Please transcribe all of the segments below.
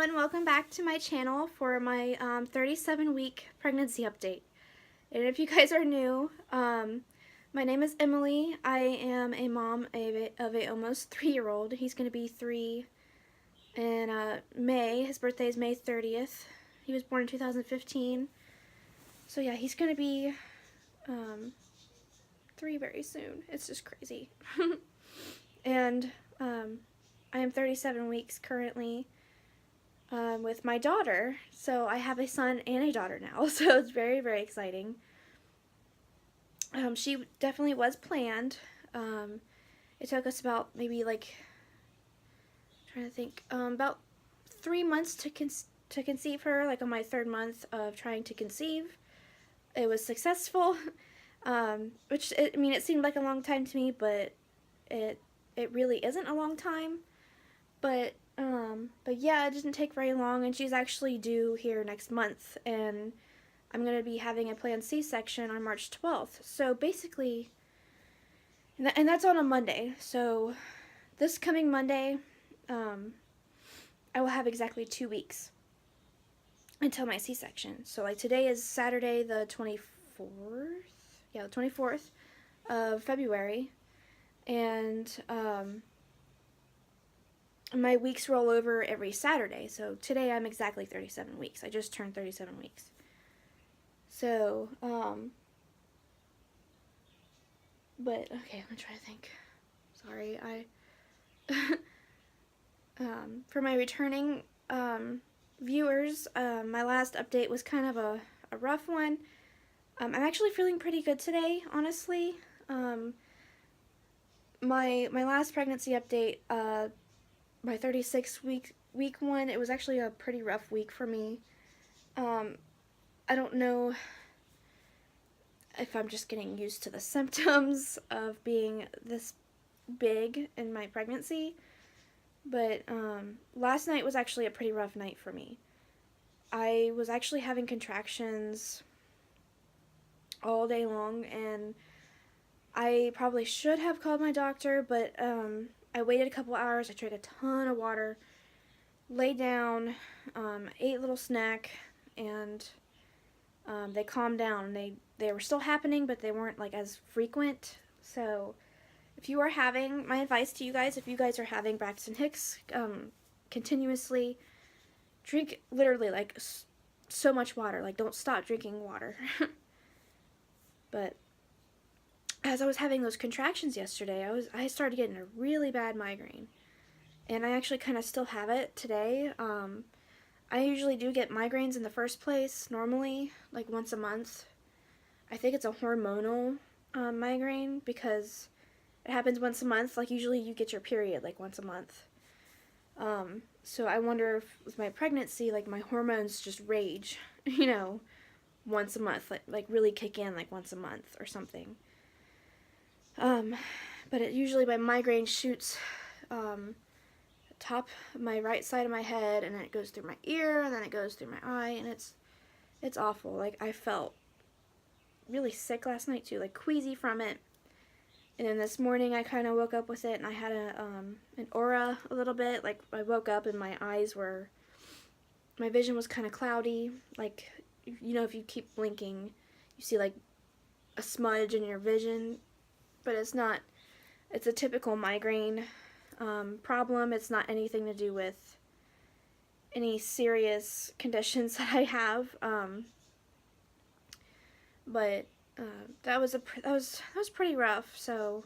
and welcome back to my channel for my 37-week pregnancy update. And if you guys are new, my name is Emily. I am a mom of a almost 3-year-old. He's going to be 3 in May. His birthday is May 30th. He was born in 2015. So yeah, he's going to be 3 very soon. It's just crazy. And I am 37 weeks currently. With my daughter, so I have a son and a daughter now, so it's very, very exciting. She definitely was planned. It took us about maybe about 3 months to conceive her. Like on my 3rd month of trying to conceive, it was successful. It seemed like a long time to me, but it really isn't a long time. But yeah, it didn't take very long, and she's actually due here next month, and I'm going to be having a planned C-section on March 12th. So basically, and that's on a Monday, so this coming Monday, I will have exactly 2 weeks until my C-section. So like today is Saturday the 24th, yeah, the 24th of February, and my weeks roll over every Saturday, so today I'm exactly 37 weeks. I just turned 37 weeks. So, but, okay, I'm gonna try to think. Sorry, for my returning, viewers, my last update was kind of a rough one. I'm actually feeling pretty good today, honestly. My last pregnancy update, my 36 week one, it was actually a pretty rough week for me. I don't know if I'm just getting used to the symptoms of being this big in my pregnancy, but last night was actually a pretty rough night for me. I was actually having contractions all day long, and I probably should have called my doctor, but I waited a couple hours. I drank a ton of water, laid down, ate a little snack, and they calmed down. They were still happening, but they weren't like as frequent. So if you are having, my advice to you guys, if you guys are having Braxton Hicks continuously, drink literally like so much water. Like, don't stop drinking water. But as I was having those contractions yesterday, I started getting a really bad migraine, and I actually kind of still have it today. I usually do get migraines in the first place, normally, like once a month. I think it's a hormonal migraine because it happens once a month. Like, usually you get your period like once a month. So I wonder if with my pregnancy, like, my hormones just rage, once a month, like really kick in like once a month or something. But usually my migraine shoots top of my right side of my head, and then it goes through my ear, and then it goes through my eye, and it's awful. Like, I felt really sick last night too, like queasy from it. And then this morning I kind of woke up with it, and I had an aura a little bit. Like, I woke up and my vision was kind of cloudy. Like, if you keep blinking, you see like a smudge in your vision, but it's not. It's a typical migraine problem. It's not anything to do with any serious conditions that I have. But that was pretty rough. So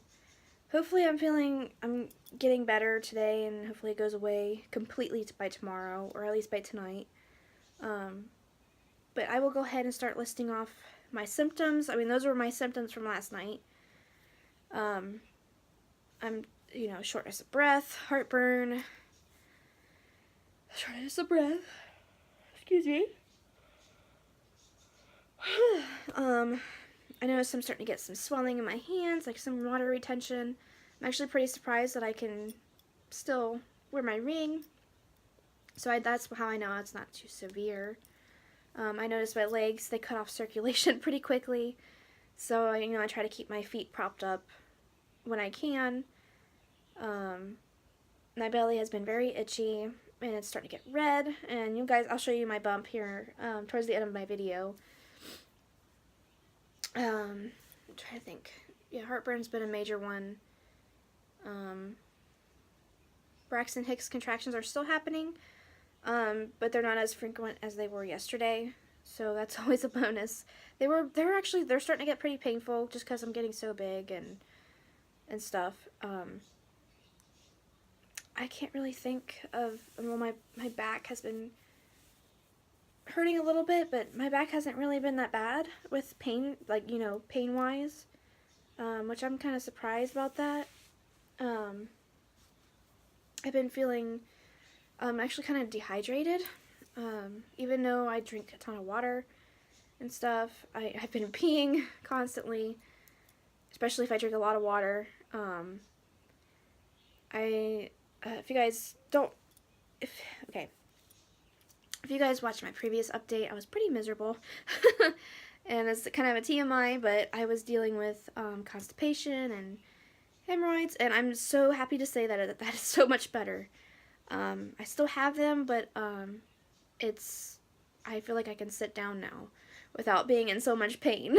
hopefully I'm getting better today, and hopefully it goes away completely by tomorrow, or at least by tonight. But I will go ahead and start listing off my symptoms. I mean, those were my symptoms from last night. I'm shortness of breath, heartburn, shortness of breath, excuse me. I noticed I'm starting to get some swelling in my hands, like some water retention. I'm actually pretty surprised that I can still wear my ring. So that's how I know it's not too severe. I noticed my legs, they cut off circulation pretty quickly. So, I try to keep my feet propped up when I can. My belly has been very itchy, and it's starting to get red. And you guys, I'll show you my bump here towards the end of my video. I'm trying to think. Yeah, heartburn's been a major one. Braxton Hicks contractions are still happening, but they're not as frequent as they were yesterday, so that's always a bonus. They're starting to get pretty painful just because I'm getting so big and stuff. I can't really think of, well, my back has been hurting a little bit, but my back hasn't really been that bad with pain, like, you know, pain-wise, which I'm kind of surprised about that. I've been feeling actually kind of dehydrated, even though I drink a ton of water and stuff. I've been peeing constantly, especially if I drink a lot of water. If you guys if you guys watched my previous update, I was pretty miserable. And it's kind of a TMI, but I was dealing with constipation and hemorrhoids, and I'm so happy to say that that is so much better. I still have them, but I feel like I can sit down now without being in so much pain.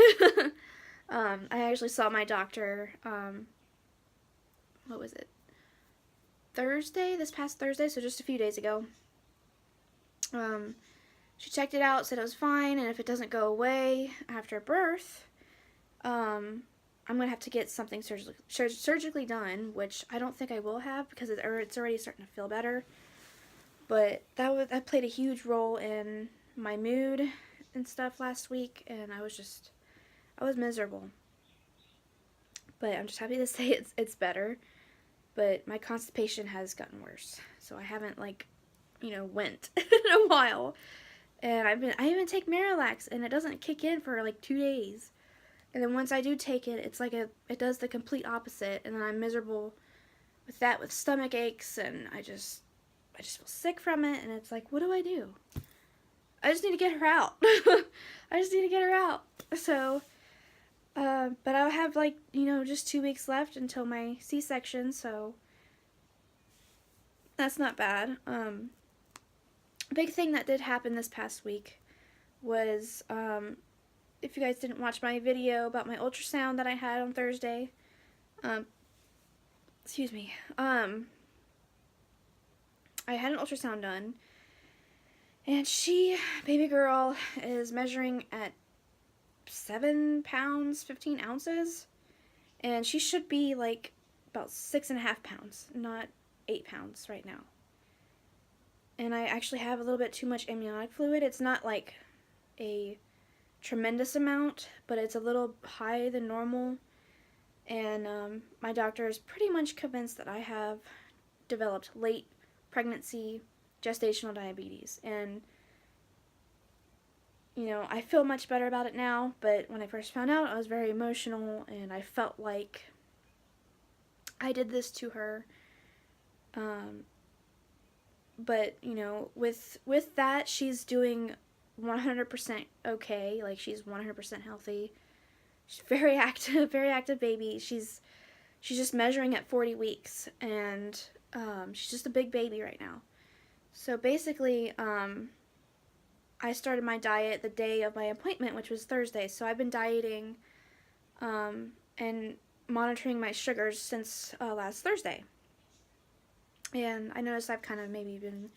I actually saw my doctor, what was it? This past Thursday, so just a few days ago. She checked it out, said it was fine, and if it doesn't go away after birth, I'm going to have to get something surgically done, which I don't think I will have because it's already starting to feel better. But that played a huge role in my mood and stuff last week, and I was miserable. But I'm just happy to say it's better. But my constipation has gotten worse, so I haven't, like, you know, went in a while. And I even take Miralax, and it doesn't kick in for like 2 days. And then once I do take it, it's like it does the complete opposite, and then I'm miserable with that, with stomach aches, and I just feel sick from it, and it's like, what do I do? I just need to get her out. I just need to get her out. So, but I'll have, like, you know, just 2 weeks left until my C-section, so that's not bad. A big thing that did happen this past week was, if you guys didn't watch my video about my ultrasound that I had on Thursday, excuse me, I had an ultrasound done, and baby girl, is measuring at 7 pounds, 15 ounces, and she should be, like, about 6.5 pounds, not 8 pounds right now. And I actually have a little bit too much amniotic fluid. It's not, like, a tremendous amount, but it's a little higher than normal, and my doctor is pretty much convinced that I have developed late pregnancy gestational diabetes. And, you know, I feel much better about it now, but when I first found out, I was very emotional, and I felt like I did this to her. But, you know, with that, she's doing 100% okay. Like, she's 100% healthy. She's very active baby. She's just measuring at 40 weeks, and she's just a big baby right now. So basically, I started my diet the day of my appointment, which was Thursday. So I've been dieting and monitoring my sugars since last Thursday. And I noticed I've kind of maybe been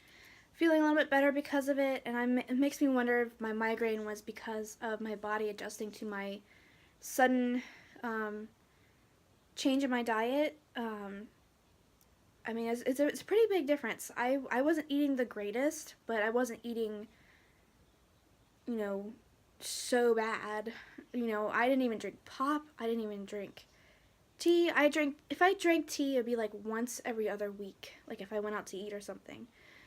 feeling a little bit better because of it, and it makes me wonder if my migraine was because of my body adjusting to my sudden change in my diet. I mean, it's a pretty big difference. I wasn't eating the greatest, but I wasn't eating, you know, so bad. You know, I didn't even drink pop. I didn't even drink tea. If I drank tea, it'd be like once every other week, like if I went out to eat or something,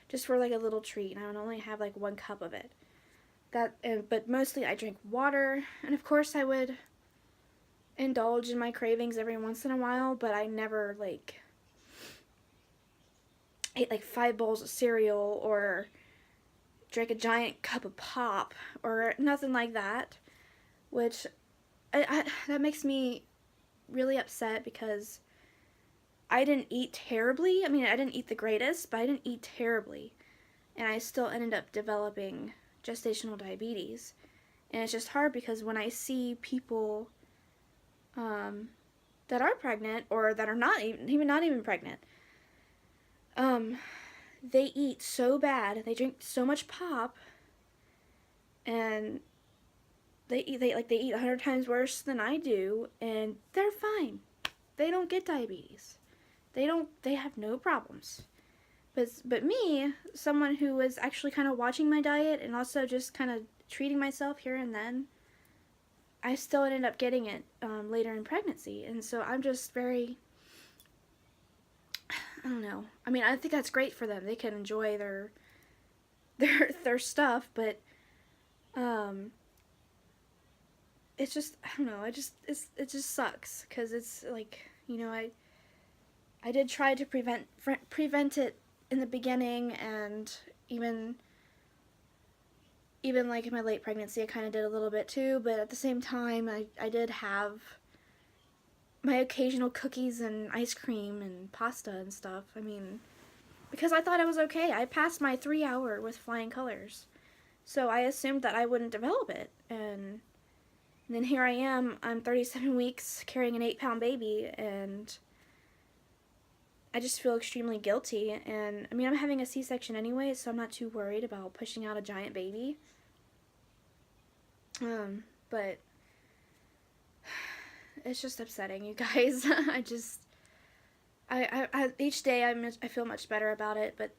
just for like a little treat, and I would only have like 1 cup of it. But mostly I drank water, and of course I would indulge in my cravings every once in a while, but I never like ate like 5 bowls of cereal or drank a giant cup of pop or nothing like that, which that makes me really upset because I didn't eat terribly. I mean, I didn't eat the greatest, but I didn't eat terribly. and I still ended up developing gestational diabetes. And it's just hard because when I see people that are pregnant or that are not even pregnant, um, they eat so bad, they drink so much pop, and they eat 100 times worse than I do, and they're fine. They don't get diabetes. They have no problems. But me, someone who was actually kind of watching my diet and also just kind of treating myself here and then, I still ended up getting it later in pregnancy. And so I'm just very, I don't know. I mean, I think that's great for them. They can enjoy their stuff, but it's just, I don't know. It just sucks because it's like, I did try to prevent it in the beginning, and even like in my late pregnancy, I kind of did a little bit too. But at the same time, I did have my occasional cookies and ice cream and pasta and stuff. I mean, because I thought I was okay. I passed my 3 hour with flying colors, so I assumed that I wouldn't develop it. And then here I am. I'm 37 weeks carrying an 8-pound baby, and I just feel extremely guilty. And I mean, I'm having a C-section anyway, so I'm not too worried about pushing out a giant baby. But it's just upsetting, you guys. Each day I feel much better about it, but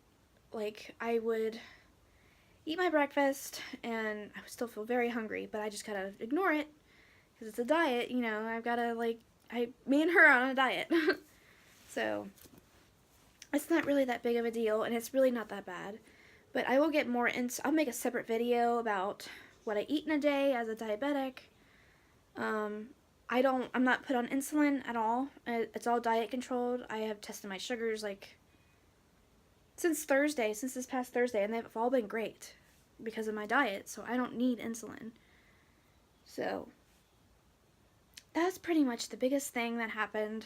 like I would eat my breakfast and I would still feel very hungry, but I just gotta ignore it because it's a diet, I've gotta me and her are on a diet. So it's not really that big of a deal, and it's really not that bad. But I will get more into, I'll make a separate video about what I eat in a day as a diabetic. I'm not put on insulin at all. It's all diet controlled. I have tested my sugars since this past Thursday, and they've all been great because of my diet, so I don't need insulin. So that's pretty much the biggest thing that happened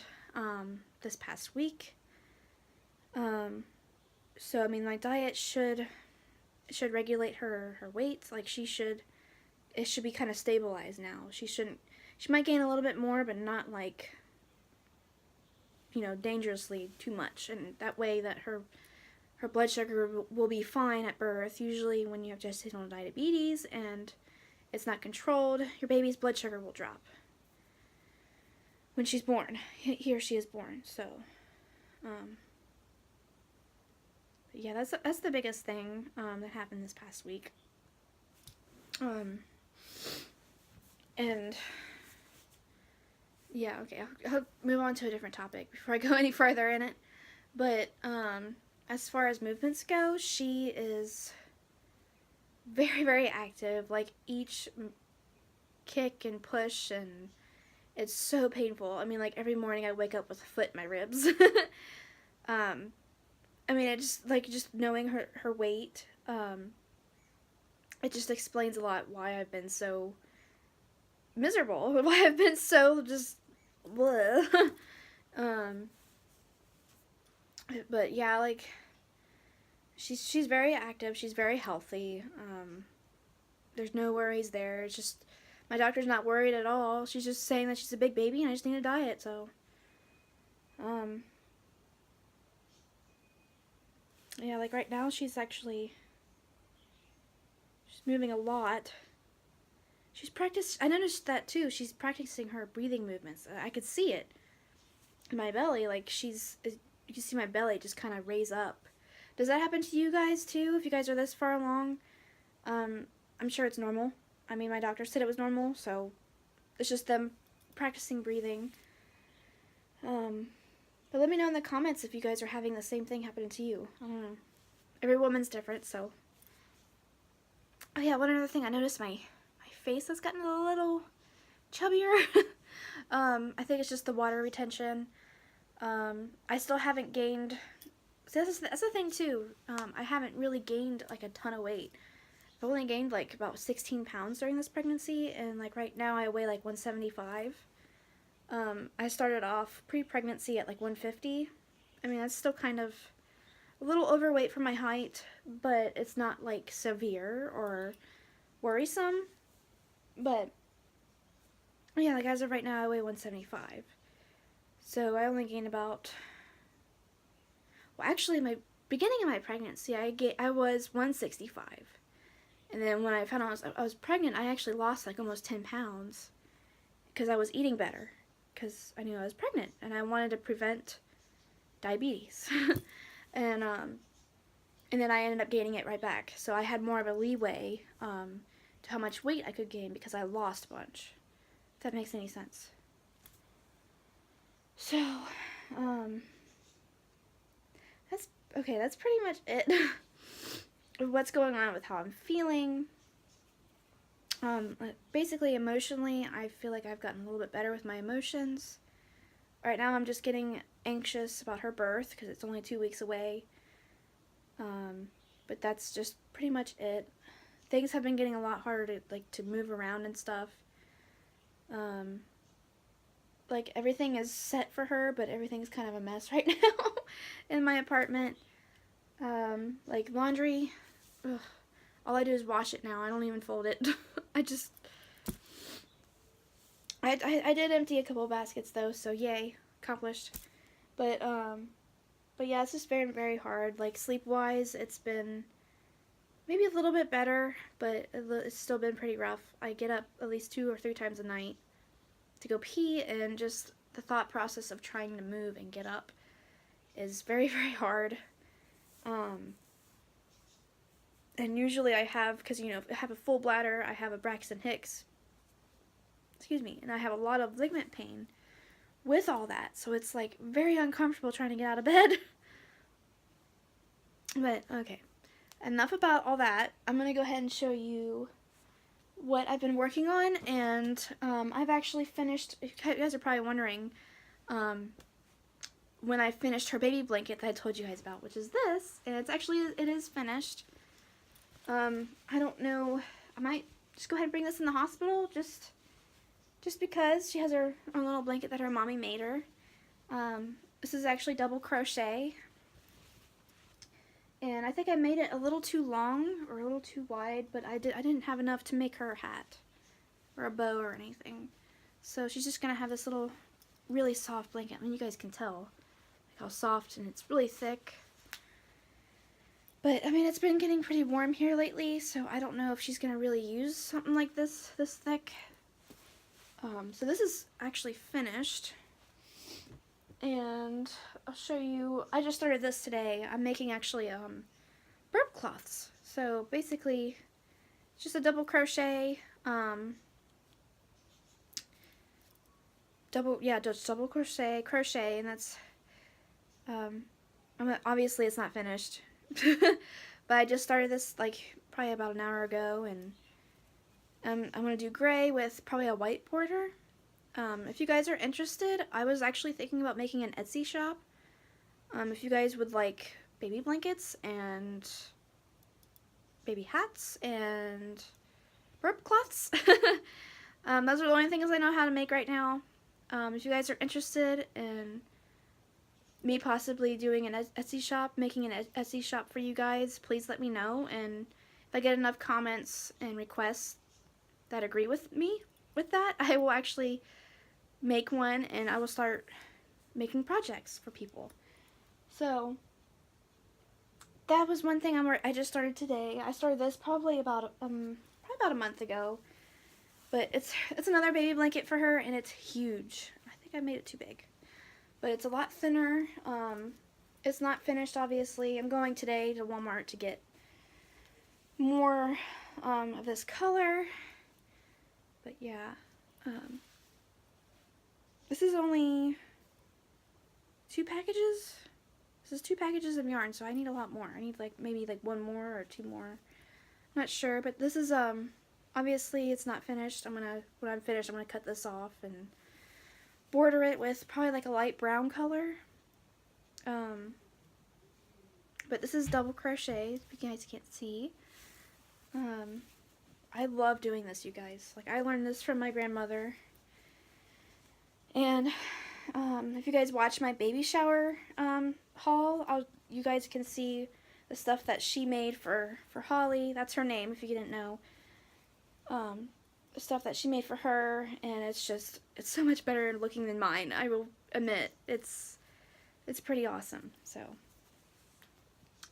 this past week. So I mean, my diet should regulate her weight. Like it should be kind of stabilized now. She might gain a little bit more, but not dangerously too much. And that way that her blood sugar will be fine at birth. Usually when you have gestational diabetes and it's not controlled, your baby's blood sugar will drop when she's born. He or she is born. So, yeah, that's the biggest thing that happened this past week. And yeah, okay, I'll move on to a different topic before I go any further in it. But as far as movements go, she is very, very active. Like each kick and push, and it's so painful. I mean, like every morning I wake up with a foot in my ribs. I mean, it just knowing her weight, it just explains a lot why I've been so miserable, why I've been so just bleh. But yeah, like she's very active, she's very healthy. There's no worries there. It's just my doctor's not worried at all. She's just saying that she's a big baby and I just need a diet. So, yeah, like right now she's moving a lot. I noticed that too. She's practicing her breathing movements. I could see it in my belly. Like you can see my belly just kind of raise up. Does that happen to you guys too? If you guys are this far along, I'm sure it's normal. I mean, my doctor said it was normal, so it's just them practicing breathing. But let me know in the comments if you guys are having the same thing happening to you. I don't know. Every woman's different, so. Oh yeah, one other thing. I noticed my face has gotten a little chubbier. I think it's just the water retention. I still haven't gained. So that's the thing too. I haven't really gained like a ton of weight. I've only gained like about 16 pounds during this pregnancy, and like right now I weigh like 175. I started off pre-pregnancy at like 150. I mean, that's still kind of a little overweight for my height, but it's not like severe or worrisome. But yeah, like as of right now, I weigh 175. So I only gained about, well, actually, my beginning of my pregnancy, I was 165, and then when I found out I was pregnant, I actually lost like almost 10 pounds because I was eating better because I knew I was pregnant and I wanted to prevent diabetes. and and then I ended up gaining it right back. So I had more of a leeway to how much weight I could gain because I lost a bunch. If that makes any sense. So, that's okay. That's pretty much it. What's going on with how I'm feeling. Basically, emotionally, I feel like I've gotten a little bit better with my emotions. Right now, I'm just getting anxious about her birth because it's only 2 weeks away. But that's just pretty much it. Things have been getting a lot harder to move around and stuff. Like everything is set for her, but everything's kind of a mess right now in my apartment. Like laundry, ugh, all I do is wash it now. I don't even fold it. I did empty a couple of baskets though, so yay, accomplished. But yeah, it's just very, very hard. Like sleep-wise, it's been maybe a little bit better, but it's still been pretty rough. I get up at least 2 or 3 times a night to go pee, and just the thought process of trying to move and get up is very, very hard. And usually I have, because I have a full bladder, I have a Braxton Hicks, excuse me, and I have a lot of ligament pain with all that, so it's like very uncomfortable trying to get out of bed. But okay, enough about all that. I'm gonna go ahead and show you what I've been working on, and I've actually finished. You guys are probably wondering when I finished her baby blanket that I told you guys about, which is this, and it is finished. I don't know, I might just go ahead and bring this in the hospital just because she has her own little blanket that her mommy made her. This is actually double crochet, and I think I made it a little too long or a little too wide, but I didn't have enough to make her a hat or a bow or anything. So she's just gonna have this little really soft blanket. I mean, you guys can tell like how soft, and it's really thick. But I mean, it's been getting pretty warm here lately, so I don't know if she's gonna really use something like this thick. So this is actually finished, and I'll show you. I just started this today. I'm making actually burp cloths. So basically, it's just a double crochet, just double crochet, and that's obviously it's not finished, but I just started this like probably about an hour ago, and I'm going to do gray with probably a white border. If you guys are interested, I was actually thinking about making an Etsy shop. If you guys would like baby blankets and baby hats and burp cloths, those are the only things I know how to make right now. If you guys are interested in me possibly doing an Etsy shop, making an Etsy shop for you guys, please let me know. And if I get enough comments and requests that agree with me with that, I will actually make one, and I will start making projects for people. So that was one thing I just started today. I started this probably about a month ago, but it's another baby blanket for her, and it's huge. I think I made it too big, but it's a lot thinner. It's not finished, obviously. I'm going today to Walmart to get more of this color. But yeah, this is only 2 packages. This is 2 packages of yarn, so I need a lot more. I need maybe 1 more or 2 more. I'm not sure, but this is obviously it's not finished. When I'm finished, I'm gonna cut this off and border it with probably like a light brown color. But this is double crochet, if you guys can't see. I love doing this, you guys. Like, I learned this from my grandmother. And if you guys watch my baby shower haul, you guys can see the stuff that she made for Holly. That's her name, if you didn't know. The stuff that she made for her, and it's so much better looking than mine. I will admit, it's pretty awesome. So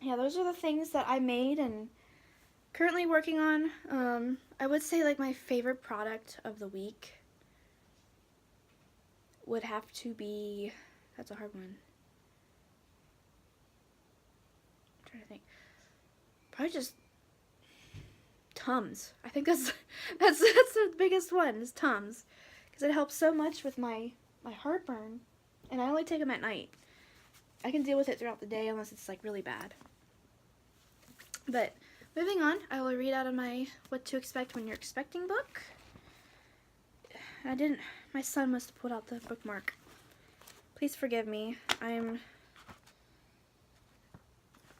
yeah, those are the things that I made and currently working on. I would say like my favorite product of the week would have to be, that's a hard one. I'm trying to think. Probably just Tums. I think that's the biggest one, is Tums, because it helps so much with my heartburn, and I only take them at night. I can deal with it throughout the day unless it's like really bad. But moving on, I will read out of my What to Expect When You're Expecting book. My son must have pulled out the bookmark. Please forgive me.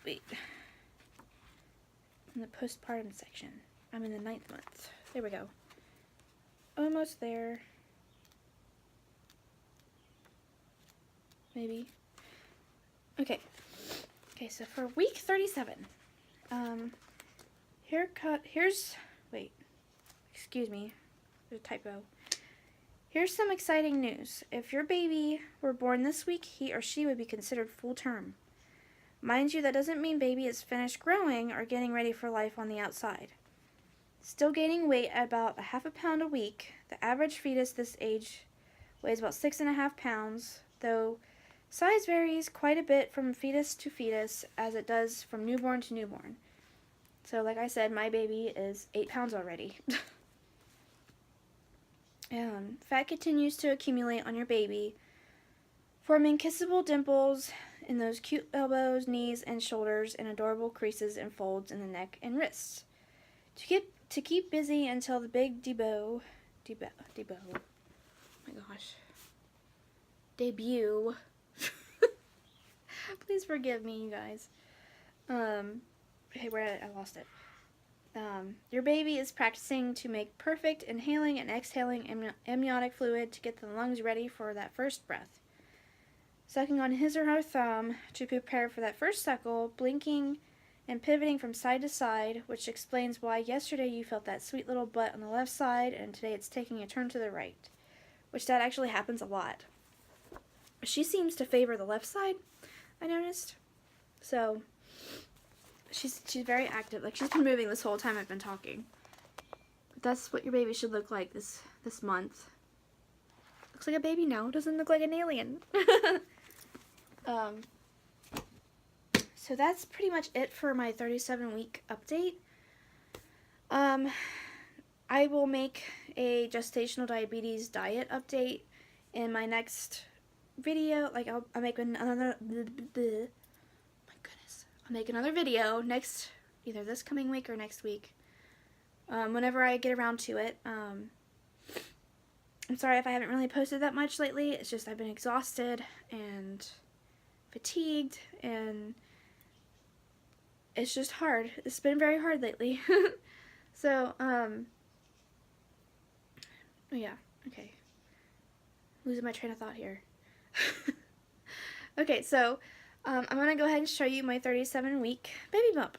Wait. In the postpartum section. I'm in the 9th month. There we go. Almost there. Maybe. Okay. Okay, so for week 37. Wait. Excuse me. There's a typo. Here's some exciting news. If your baby were born this week, he or she would be considered full term. Mind you, that doesn't mean baby is finished growing or getting ready for life on the outside. Still gaining weight at about 1/2 pound a week, the average fetus this age weighs about 6.5 pounds, though size varies quite a bit from fetus to fetus, as it does from newborn to newborn. So like I said, my baby is 8 pounds already. Fat continues to accumulate on your baby, forming kissable dimples in those cute elbows, knees, and shoulders, and adorable creases and folds in the neck and wrists. To keep busy until the big debut. Oh my gosh. Debut. Please forgive me, you guys. Okay, I lost it. Your baby is practicing to make perfect inhaling and exhaling amniotic fluid to get the lungs ready for that first breath. Sucking on his or her thumb to prepare for that first suckle, blinking and pivoting from side to side, which explains why yesterday you felt that sweet little butt on the left side and today it's taking a turn to the right, which that actually happens a lot. She seems to favor the left side, I noticed. So she's very active. Like, she's been moving this whole time I've been talking. That's what your baby should look like this month. Looks like a baby now. Doesn't look like an alien. So that's pretty much it for my 37-week update. I will make a gestational diabetes diet update in my next video. Like, I'll make another. I'll make another video either this coming week or next week, whenever I get around to it. I'm sorry if I haven't really posted that much lately. It's just I've been exhausted and fatigued, and it's just hard. It's been very hard lately. So, oh yeah, okay. Losing my train of thought here. Okay, so I'm going to go ahead and show you my 37-week baby bump.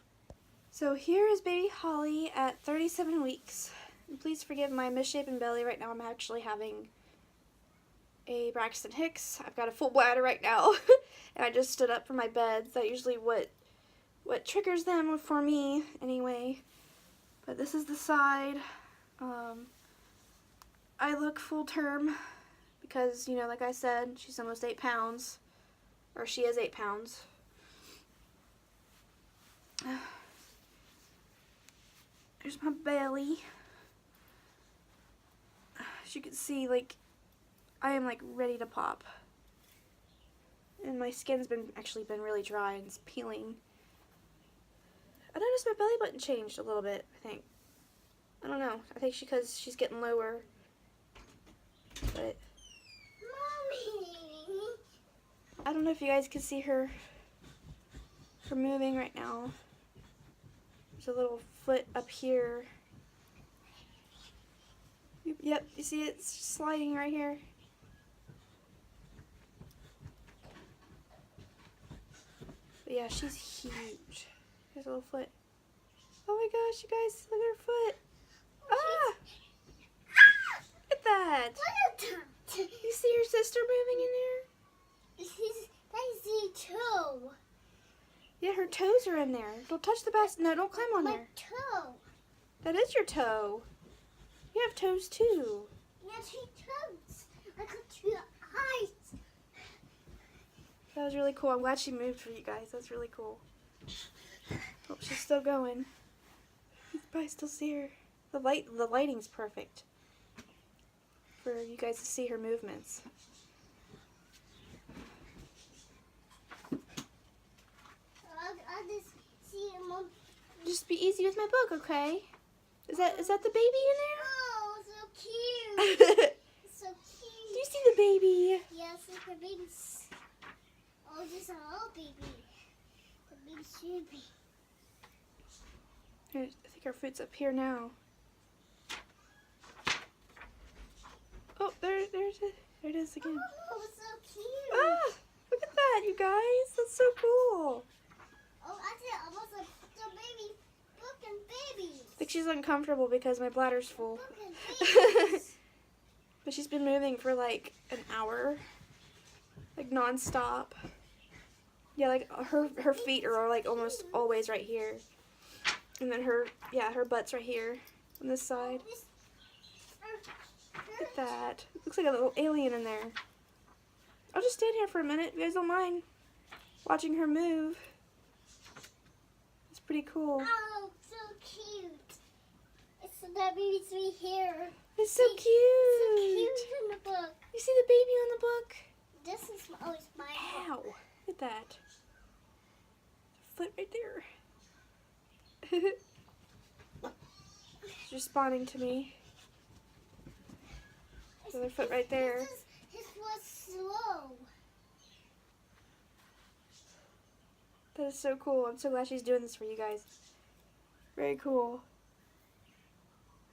So here is baby Holly at 37 weeks. And please forgive my misshapen belly right now. I'm actually having a Braxton Hicks. I've got a full bladder right now. And I just stood up from my bed. That's usually what triggers them for me anyway. But this is the side. I look full term because, you know, like I said, she's almost 8 pounds. Or she is 8 pounds. There's my belly. As you can see, like, I am like ready to pop. And my skin's actually been really dry and it's peeling. I noticed my belly button changed a little bit, I think. I don't know. I think because she's getting lower. But I don't know if you guys can see her moving right now. There's a little foot up here. Yep, you see it's sliding right here. But yeah, she's huge. Here's a little foot. Oh my gosh, you guys, look at her foot. Ah! Look at that. You see your sister moving in there? I see toe. Yeah, her toes are in there. Don't touch the basket. No, don't climb on My there. toe. That is your toe. You have toes too. Yeah, 2 toes. I got 2 eyes. That was really cool. I'm glad she moved for you guys. That's really cool. Oh, she's still going. You can probably still see her. The lighting's perfect for you guys to see her movements. I'll just see Mom. Just be easy with my book, okay? Is that the baby in Oh, so there? cute. So cute. Do you see the baby? Yes, look, the baby's. Oh, this is a little baby. The baby should be. I think our food's up here now. Oh, there it is again. Oh, so cute. Ah, look at that, you guys. That's so cool. Oh, I said I was the baby. Book and babies. I think she's uncomfortable because my bladder's full. Book and babies. But she's been moving for like an hour, like non-stop. Yeah, like her feet are like almost always right here, and then her butt's right here on this side. Look at that. It looks like a little alien in there. I'll just stand here for a minute if you guys don't mind watching her move. It's pretty cool. Oh, so cute. It's the baby's right here. It's so cute. So cute in the book. You see the baby on the book? This is always my Ow. Look at that. Foot right there. She's responding to me. Other foot right there. His was slow. That is so cool. I'm so glad she's doing this for you guys. Very cool.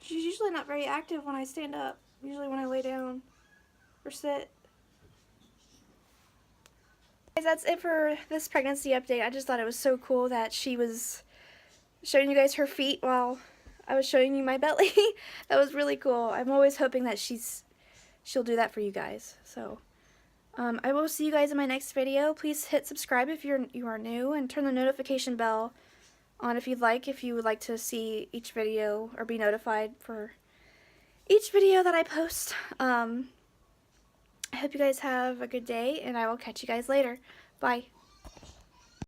She's usually not very active when I stand up. Usually when I lay down or sit. Guys, that's it for this pregnancy update. I just thought it was so cool that she was showing you guys her feet while I was showing you my belly. That was really cool. I'm always hoping that she'll do that for you guys. So I will see you guys in my next video. Please hit subscribe if you are new, and turn the notification bell on if you would like to see each video or be notified for each video that I post. I hope you guys have a good day, and I will catch you guys later. Bye.